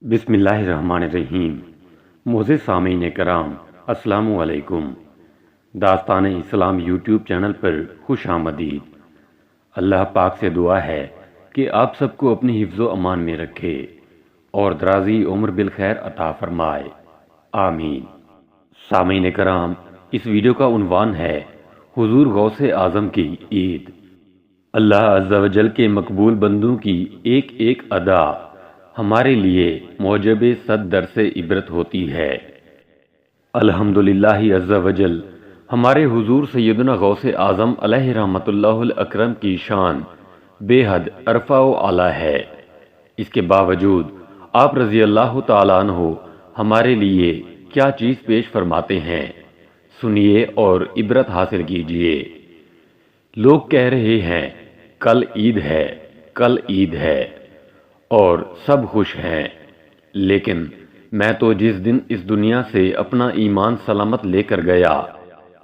بسم اللہ الرحمن الرحیم۔ معزز سامعین کرام، السلام علیکم۔ داستان اسلام یوٹیوب چینل پر خوش آمدید۔ اللہ پاک سے دعا ہے کہ آپ سب کو اپنی حفظ و امان میں رکھے اور درازی عمر بالخیر عطا فرمائے، آمین۔ سامعین کرام، اس ویڈیو کا عنوان ہے حضور غوث اعظم کی عید۔ اللہ عز و جل کے مقبول بندوں کی ایک ایک ادا ہمارے لیے موجب صد درس عبرت ہوتی ہے۔ الحمدللہ عز و جل ہمارے حضور سیدنا غوث اعظم علیہ رحمۃ اللہ الاکرم کی شان بے حد عرفہ و اعلیٰ ہے۔ اس کے باوجود آپ رضی اللہ تعالیٰ عنہ ہمارے لیے کیا چیز پیش فرماتے ہیں، سنیے اور عبرت حاصل کیجیے۔ لوگ کہہ رہے ہیں کل عید ہے، کل عید ہے، اور سب خوش ہیں، لیکن میں تو جس دن اس دنیا سے اپنا ایمان سلامت لے کر گیا،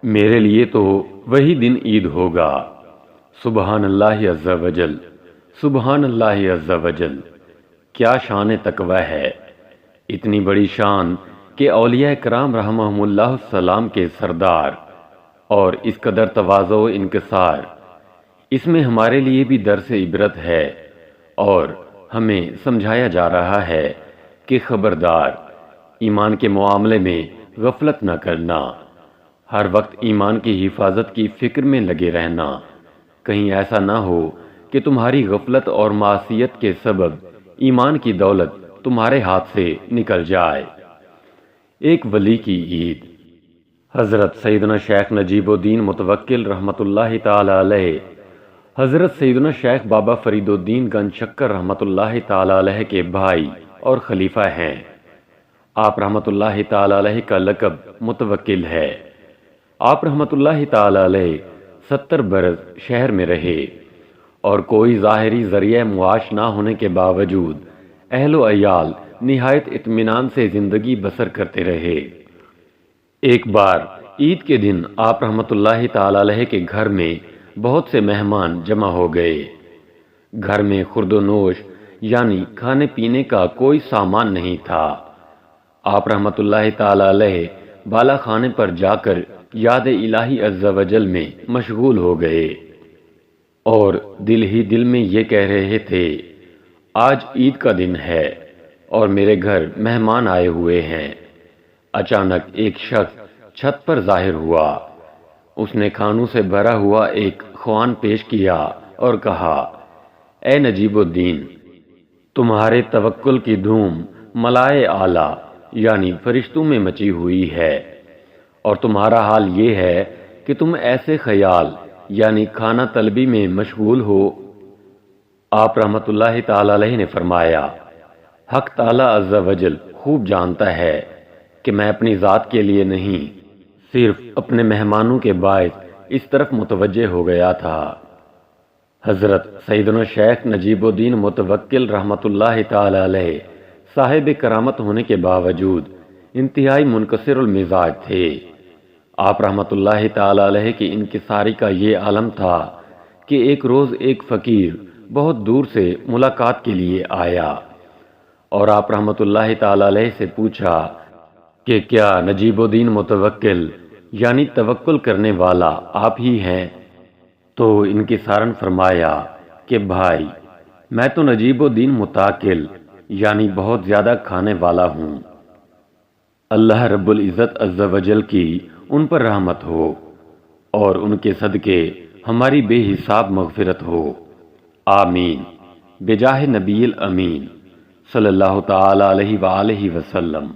میرے لیے تو وہی دن عید ہوگا۔ سبحان اللہ عز و جل، سبحان اللہ عز و جل۔ کیا شان تقوی ہے، اتنی بڑی شان کہ اولیاء کرام رحمہم اللہ السلام کے سردار، اور اس قدر تواضع و انکسار۔ اس میں ہمارے لیے بھی درس عبرت ہے، اور ہمیں سمجھایا جا رہا ہے کہ خبردار، ایمان کے معاملے میں غفلت نہ کرنا، ہر وقت ایمان کی حفاظت کی فکر میں لگے رہنا، کہیں ایسا نہ ہو کہ تمہاری غفلت اور معصیت کے سبب ایمان کی دولت تمہارے ہاتھ سے نکل جائے۔ ایک ولی کی عید۔ حضرت سیدنا شیخ نجیب الدین متوکل رحمۃ اللہ تعالی علیہ، حضرت سیدنا شیخ بابا فرید الدین گنج شکر رحمۃ اللہ تعالی علیہ کے بھائی اور خلیفہ ہیں۔ آپ رحمۃ اللہ تعالی علیہ کا لقب متوکل ہے۔ آپ رحمۃ اللہ تعالی علیہ 70 برس شہر میں رہے، اور کوئی ظاہری ذریعہ معاش نہ ہونے کے باوجود اہل و عیال نہایت اطمینان سے زندگی بسر کرتے رہے۔ ایک بار عید کے دن آپ رحمۃ اللہ تعالی علیہ کے گھر میں بہت سے مہمان جمع ہو گئے۔ گھر میں خورد و نوش یعنی کھانے پینے کا کوئی سامان نہیں تھا۔ آپ رحمۃ اللہ تعالی علیہ بالا خانے پر جا کر یاد الہی عز و جل میں مشغول ہو گئے، اور دل ہی دل میں یہ کہہ رہے تھے، آج عید کا دن ہے اور میرے گھر مہمان آئے ہوئے ہیں۔ اچانک ایک شخص چھت پر ظاہر ہوا۔ اس نے کھانوں سے بھرا ہوا ایک خوان پیش کیا اور کہا، اے نجیب الدین، تمہارے توکل کی دھوم ملائے اعلیٰ یعنی فرشتوں میں مچی ہوئی ہے، اور تمہارا حال یہ ہے کہ تم ایسے خیال یعنی کھانا طلبی میں مشغول ہو۔ آپ رحمۃ اللہ تعالی علیہ نے فرمایا، حق تعالی عز و جل خوب جانتا ہے کہ میں اپنی ذات کے لیے نہیں، صرف اپنے مہمانوں کے باعث اس طرف متوجہ ہو گیا تھا۔ حضرت سیدنا شیخ نجیب الدین متوکل رحمۃ اللہ تعالی علیہ صاحب کرامت ہونے کے باوجود انتہائی منکسر المزاج تھے۔ آپ رحمۃ اللہ تعالی علیہ کی انکساری کا یہ عالم تھا کہ ایک روز ایک فقیر بہت دور سے ملاقات کے لیے آیا، اور آپ رحمۃ اللہ تعالی علیہ سے پوچھا کہ کیا نجیب الدین متوکل یعنی توکل کرنے والا آپ ہی ہیں؟ تو انکسارن فرمایا کہ بھائی، میں تو نجیب الدین متاکل یعنی بہت زیادہ کھانے والا ہوں۔ اللہ رب العزت عز و جل کی ان پر رحمت ہو، اور ان کے صدقے ہماری بے حساب مغفرت ہو، آمین، بجاہ نبی الامین صلی اللہ تعالی علیہ وآلہ وسلم۔